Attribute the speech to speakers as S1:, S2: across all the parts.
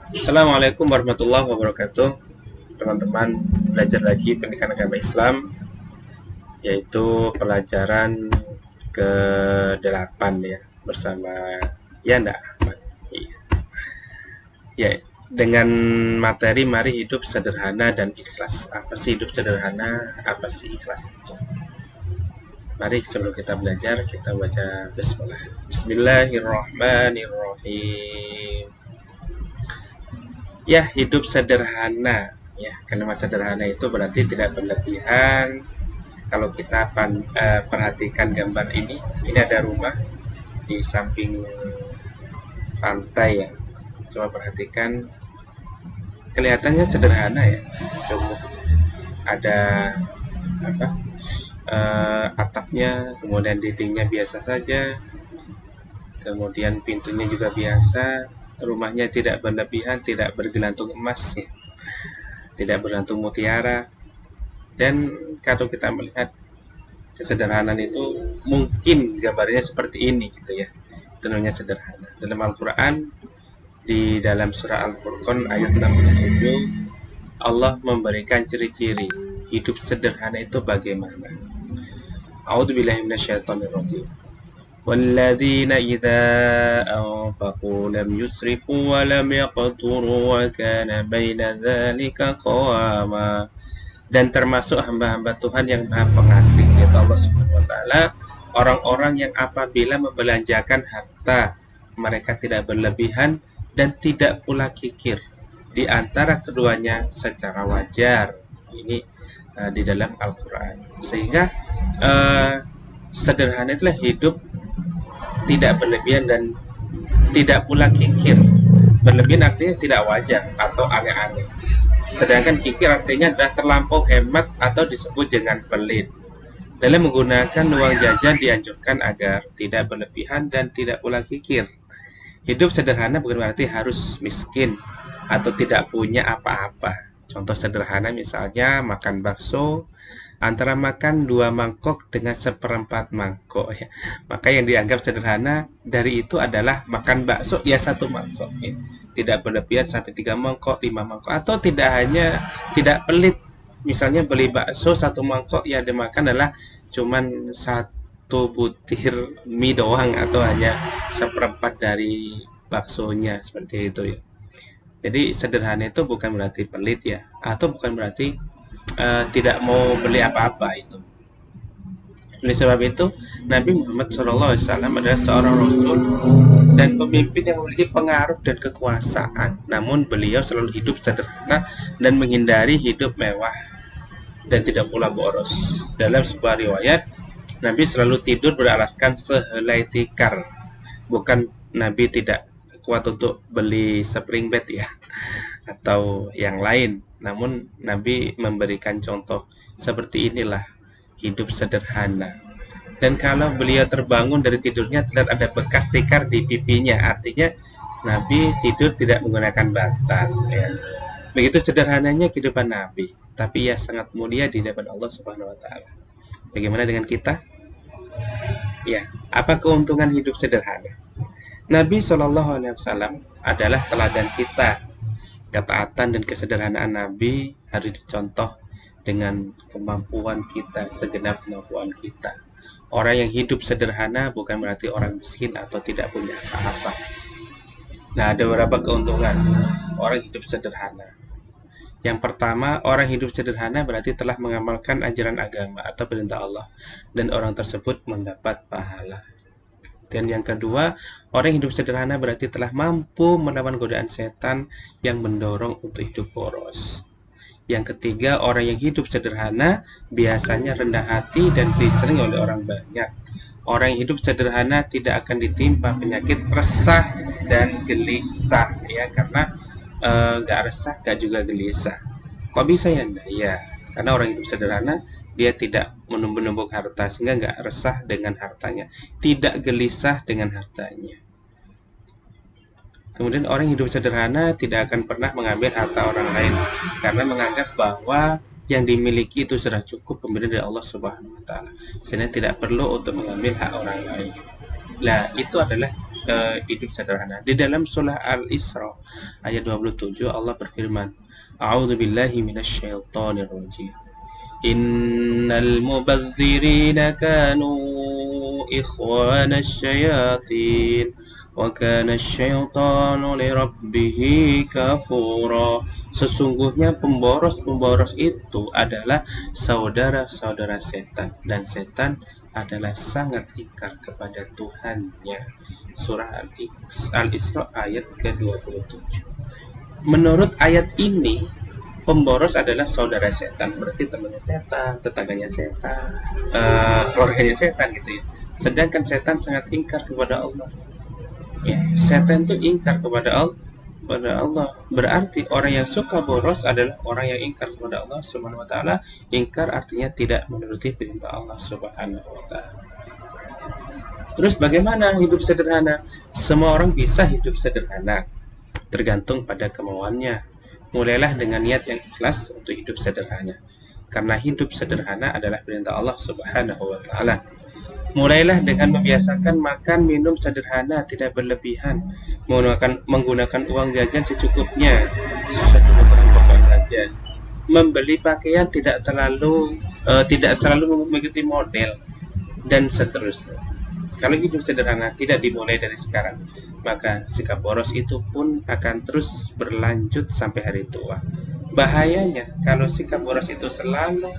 S1: Assalamualaikum warahmatullahi wabarakatuh. Teman-teman, belajar lagi pendidikan agama Islam, yaitu pelajaran ke-8 ya, bersama Yanda Ahmad. Iya. Ya, dengan materi mari hidup sederhana dan ikhlas. Apa sih hidup sederhana? Apa sih ikhlas itu? Mari sebelum kita belajar, kita baca bismillah. Bismillahirrahmanirrahim. Ya, hidup sederhana. Ya, kalimat sederhana itu berarti tidak berlebihan. Kalau kita perhatikan gambar ini ada rumah di samping pantai ya. Coba perhatikan, kelihatannya sederhana ya. Coba ada apa? Atapnya, kemudian dindingnya biasa saja, kemudian pintunya juga biasa, rumahnya tidak berlebihan, tidak bergelantung emas ya, tidak bergelantung mutiara. Dan kalau kita melihat kesederhanaan itu, mungkin gambarnya seperti ini gitu ya. Itu namanya sederhana. Dalam Al-Quran, di dalam surah Al-Furqan ayat 67, Allah memberikan ciri-ciri hidup sederhana itu bagaimana. A'udzubillahi minasyaitonirrajim. وَالَّذِينَ إِذَا أَنفَقُوا لَمْ يُسْرِفُوا وَلَمْ يَقْتُرُوا وَكَانَ بَيْنَ ذَلِكَ قَوَامًا. Dan termasuk hamba-hamba Tuhan yang Maha Pengasih, yaitu Allah Subhanahu wa taala, orang-orang yang apabila membelanjakan harta, mereka tidak berlebihan dan tidak pula kikir, di antara keduanya secara wajar. Ini di dalam Al-Quran. Sehingga sederhana itulah hidup tidak berlebihan dan tidak pula kikir. Berlebihan artinya tidak wajar atau aneh-aneh. Sedangkan kikir artinya adalah terlampau hemat atau disebut dengan pelit. Dalam menggunakan uang jajan dianjurkan agar tidak berlebihan dan tidak pula kikir. Hidup sederhana bukan berarti harus miskin atau tidak punya apa-apa. Contoh sederhana misalnya makan bakso antara makan 2 mangkok dengan 1/4 mangkok ya. Maka yang dianggap sederhana dari itu adalah makan bakso ya 1 mangkok ya. Tidak berlebihan sampai 3 mangkok, 5 mangkok, atau tidak pelit. Misalnya beli bakso 1 mangkok ya dimakan adalah cuman 1 butir mie doang atau hanya 1/4 dari baksonya, seperti itu ya. Jadi sederhana itu bukan berarti pelit ya, atau bukan berarti tidak mau beli apa-apa itu. Oleh sebab itu, Nabi Muhammad SAW adalah seorang Rasul dan pemimpin yang memiliki pengaruh dan kekuasaan. Namun beliau selalu hidup sederhana dan menghindari hidup mewah dan tidak pula boros. Dalam sebuah riwayat, Nabi selalu tidur beralaskan sehelai tikar. Bukan Nabi tidak kuat untuk beli spring bed ya, atau yang lain. Namun Nabi memberikan contoh seperti inilah hidup sederhana. Dan kalau beliau terbangun dari tidurnya terlihat ada bekas tikar di pipinya, artinya Nabi tidur tidak menggunakan bantal ya. Begitu sederhananya kehidupan Nabi, tapi ia sangat mulia di hadapan Allah Subhanahu wa taala. Bagaimana dengan kita? Ya, apa keuntungan hidup sederhana? Nabi SAW adalah teladan kita. Ketaatan dan kesederhanaan Nabi harus dicontoh dengan kemampuan kita, segenap kemampuan kita. Orang yang hidup sederhana bukan berarti orang miskin atau tidak punya apa-apa. Nah, ada beberapa keuntungan orang hidup sederhana. Yang pertama, orang hidup sederhana berarti telah mengamalkan ajaran agama atau perintah Allah, dan orang tersebut mendapat pahala. Dan yang kedua, orang hidup sederhana berarti telah mampu melawan godaan setan yang mendorong untuk hidup boros. Yang ketiga, orang yang hidup sederhana biasanya rendah hati dan disering oleh orang banyak. Orang yang hidup sederhana tidak akan ditimpa penyakit resah dan gelisah ya, karena nggak resah, nggak juga gelisah. Kok bisa ya? Ya, karena orang hidup sederhana dia tidak menumpuk harta sehingga nggak resah dengan hartanya, tidak gelisah dengan hartanya. Kemudian orang hidup sederhana tidak akan pernah mengambil harta orang lain karena menganggap bahwa yang dimiliki itu sudah cukup pemberian dari Allah Subhanahu wa taala. Sehingga tidak perlu untuk mengambil hak orang lain. Nah, itu adalah hidup sederhana. Di dalam surah Al-Isra ayat 27 Allah berfirman, A'udzubillahi minasyaitonirrajim. Innal mubadzirina kanu ikhwanasy syayatin wa kana asyaitanu lirabbihi kafura. Sesungguhnya pemboros-pemboros itu adalah saudara-saudara setan, dan setan adalah sangat ingkar kepada Tuhannya. Surah Al-Isra ayat ke-27. Menurut ayat ini, pemboros adalah saudara setan, berarti temannya setan, tetangganya setan, keluarganya setan gitu ya. Sedangkan setan sangat ingkar kepada Allah. Ya, setan itu ingkar kepada Allah. Berarti orang yang suka boros adalah orang yang ingkar kepada Allah Subhanahu wa taala. Ingkar artinya tidak menuruti perintah Allah Subhanahu wa taala. Terus bagaimana hidup sederhana? Semua orang bisa hidup sederhana, tergantung pada kemauannya. Mulailah dengan niat yang ikhlas untuk hidup sederhana, karena hidup sederhana adalah perintah Allah Subhanahu wa taala. Mulailah dengan membiasakan makan minum sederhana, tidak berlebihan, menggunakan uang jajan secukupnya, sesuai kebutuhan pokok saja. Membeli pakaian tidak selalu mengikuti model, dan seterusnya. Kalau hidup sederhana tidak dimulai dari sekarang, maka sikap boros itu pun akan terus berlanjut sampai hari tua. Bahayanya kalau sikap boros itu selalu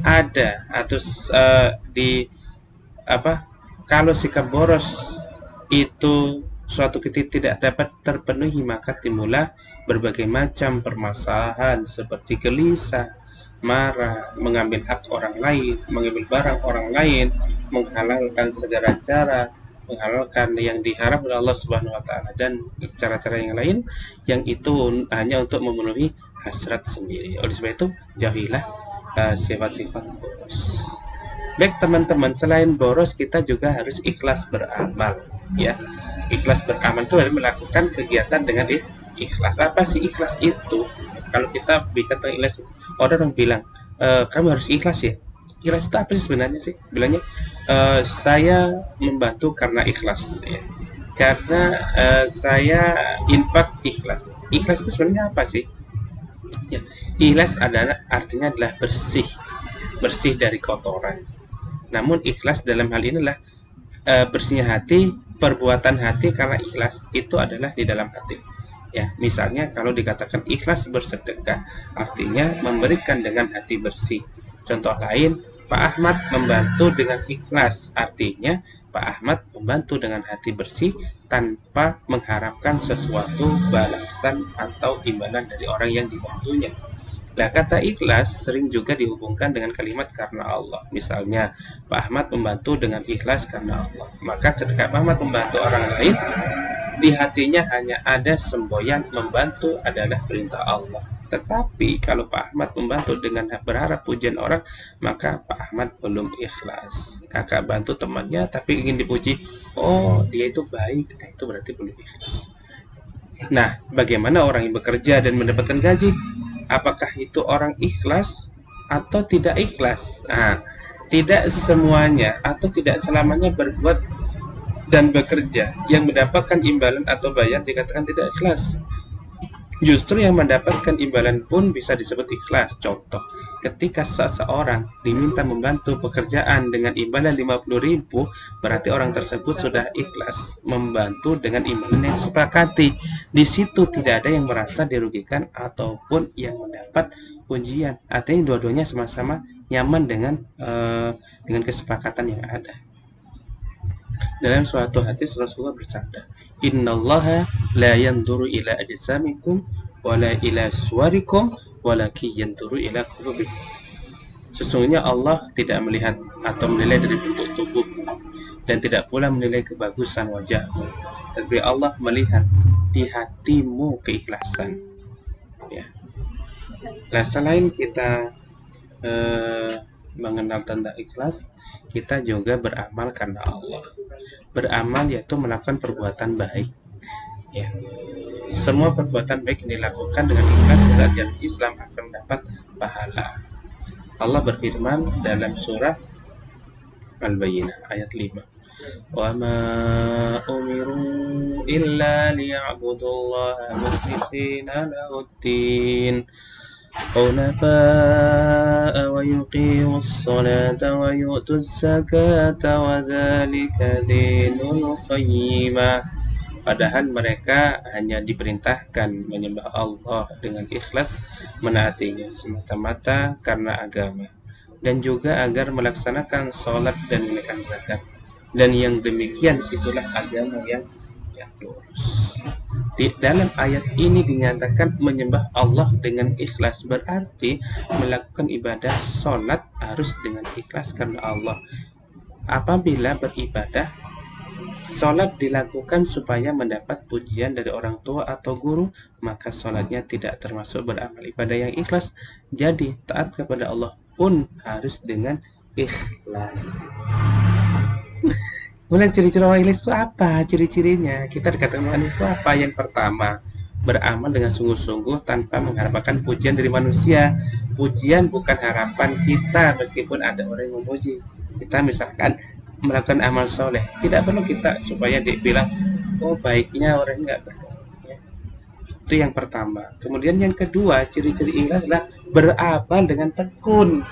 S1: ada atau kalau sikap boros itu suatu ketika tidak dapat terpenuhi, maka timbullah berbagai macam permasalahan seperti gelisah, marah, mengambil hak orang lain, mengambil barang orang lain, menghalalkan segala cara, menghalalkan yang diharam oleh Allah Subhanahu wa taala, dan cara-cara yang lain yang itu hanya untuk memenuhi hasrat sendiri. Oleh sebab itu, jauhilah sifat-sifat boros. Baik teman-teman, selain boros kita juga harus ikhlas beramal, ya. Ikhlas beramal itu adalah melakukan kegiatan dengan ikhlas. Apa sih ikhlas itu? Kalau kita bicara tentang ikhlas, orang bilang, kamu harus ikhlas ya. Ikhlas itu apa sih sebenarnya sih? Bilangnya, saya membantu karena ikhlas, ya. Karena saya infak ikhlas. Ikhlas itu sebenarnya apa sih? Ya, ikhlas artinya adalah bersih dari kotoran. Namun ikhlas dalam hal ini adalah bersihnya hati, perbuatan hati karena ikhlas itu adalah di dalam hati. Ya, misalnya kalau dikatakan ikhlas bersedekah, artinya memberikan dengan hati bersih. Contoh lain, Pak Ahmad membantu dengan ikhlas, artinya Pak Ahmad membantu dengan hati bersih tanpa mengharapkan sesuatu balasan atau imbalan dari orang yang dibantunya. Nah, kata ikhlas sering juga dihubungkan dengan kalimat karena Allah. Misalnya, Pak Ahmad membantu dengan ikhlas karena Allah. Maka ketika Pak Ahmad membantu orang lain, di hatinya hanya ada semboyan membantu adalah perintah Allah. Tetapi kalau Pak Ahmad membantu dengan berharap pujian orang, maka Pak Ahmad belum ikhlas. Kakak bantu temannya tapi ingin dipuji, oh dia itu baik, nah, itu berarti belum ikhlas. Nah, bagaimana orang yang bekerja dan mendapatkan gaji? Apakah itu orang ikhlas atau tidak ikhlas? Nah, tidak semuanya atau tidak selamanya berbuat dan bekerja yang mendapatkan imbalan atau bayar dikatakan tidak ikhlas. Justru yang mendapatkan imbalan pun bisa disebut ikhlas. Contoh, ketika seseorang diminta membantu pekerjaan dengan imbalan 50.000, berarti orang tersebut sudah ikhlas membantu dengan imbalan yang disepakati. Di situ tidak ada yang merasa dirugikan ataupun yang mendapat pujian. Artinya dua-duanya sama-sama nyaman dengan kesepakatan yang ada. Dalam suatu hadis Rasulullah bersabda, Innallaha la yanzuru ila ajsamikum wala ila suwarikum walakin yanzuru ila qulubikum. Sesungguhnya Allah tidak melihat atau menilai dari bentuk tubuhmu dan tidak pula menilai kebagusan wajahmu, tapi Allah melihat di hatimu keikhlasan. Ya. Nah, selain kita mengenal tentang ikhlas, kita juga beramal karena Allah. Beramal yaitu melakukan perbuatan baik. Ya. Semua perbuatan baik yang dilakukan dengan ikhlas dalam jalan Islam akan mendapat pahala. Allah berfirman dalam surah Al-Bayyinah ayat 5. وما أمروا إلا ليعبدوا الله مخلصين له الدين حنفاء ويقيموا الصلاة ويؤتوا الزكاة وذلك دين القيمة. Padahal mereka hanya diperintahkan menyembah Allah dengan ikhlas, menaatinya semata-mata karena agama, dan juga agar melaksanakan sholat dan menunaikan zakat. Dan yang demikian itulah agama yang lurus. Di dalam ayat ini dinyatakan menyembah Allah dengan ikhlas, berarti melakukan ibadah sholat harus dengan ikhlas karena Allah. Apabila beribadah, sholat dilakukan supaya mendapat pujian dari orang tua atau guru, maka sholatnya tidak termasuk beramal ibadah yang ikhlas. Jadi taat kepada Allah pun harus dengan ikhlas. Kemudian ciri-ciri orang ikhlas itu apa? Ciri-cirinya kita dikatakan orang ikhlas itu apa? Yang pertama, beramal dengan sungguh-sungguh tanpa mengharapkan pujian dari manusia. Pujian bukan harapan kita, meskipun ada orang yang memuji kita. Misalkan melakukan amal soleh, tidak perlu kita supaya dibilang oh baiknya orang nggak berdoa. Itu yang pertama. Kemudian yang kedua, ciri-ciri ikhlas adalah beramal dengan tekun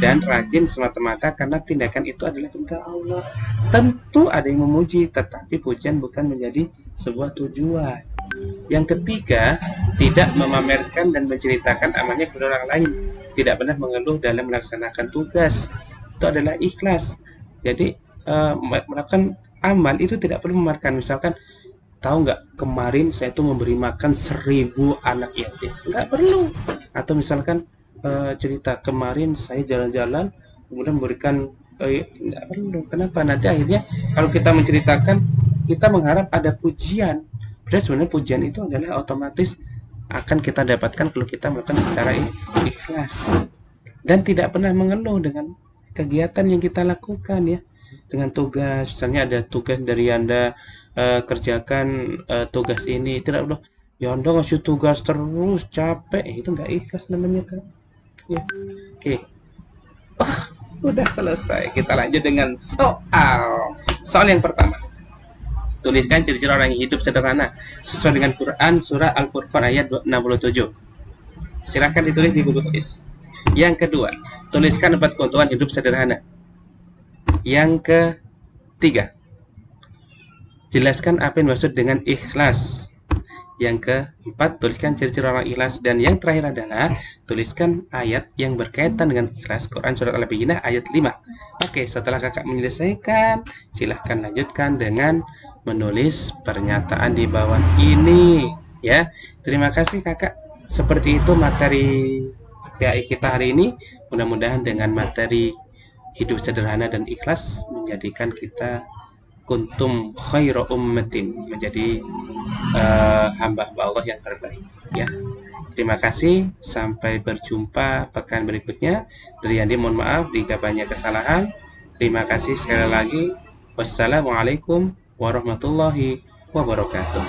S1: dan rajin semata-mata karena tindakan itu adalah perintah Allah. Tentu ada yang memuji, tetapi pujian bukan menjadi sebuah tujuan. Yang ketiga, tidak memamerkan dan menceritakan amalnya kepada orang lain. Tidak pernah mengeluh dalam melaksanakan tugas. Itu adalah ikhlas. Jadi melakukan amal itu tidak perlu memamerkan. Misalkan, tahu nggak kemarin saya itu memberi makan 1000 anak yatim, nggak perlu. Atau misalkan cerita kemarin saya jalan-jalan kemudian memberikan, nggak perlu. Kenapa? Nanti akhirnya kalau kita menceritakan kita mengharap ada pujian. Padahal sebenarnya pujian itu adalah otomatis akan kita dapatkan kalau kita melakukan secara ikhlas dan tidak pernah mengeluh dengan kegiatan yang kita lakukan ya. Dengan tugas, misalnya ada tugas dari Anda, kerjakan tugas ini, tidak perlu ya Anda ngasih tugas terus capek, itu nggak ikhlas namanya kan ya. Oke. Udah selesai, kita lanjut dengan soal yang pertama. Tuliskan ciri-ciri orang yang hidup sederhana sesuai dengan Quran surah Al-Furqan ayat 67. Silakan ditulis di buku tulis. Yang kedua, tuliskan 4 keuntungan hidup sederhana. Yang ketiga, jelaskan apa yang dimaksud dengan ikhlas. Yang keempat, tuliskan ciri-ciri orang ikhlas. Dan yang terakhir adalah tuliskan ayat yang berkaitan dengan ikhlas, Quran surat Al-Baqarah ayat 5. Oke, setelah kakak menyelesaikan, silahkan lanjutkan dengan menulis pernyataan di bawah ini ya. Terima kasih kakak. Seperti itu materi PAI kita hari ini. Mudah-mudahan dengan materi hidup sederhana dan ikhlas menjadikan kita kuntum khairu ummatin, menjadi hamba Allah yang terbaik ya. Terima kasih, sampai berjumpa pekan berikutnya. Dari Andi mohon maaf jika banyak kesalahan. Terima kasih sekali lagi. Wassalamualaikum warahmatullahi wabarakatuh.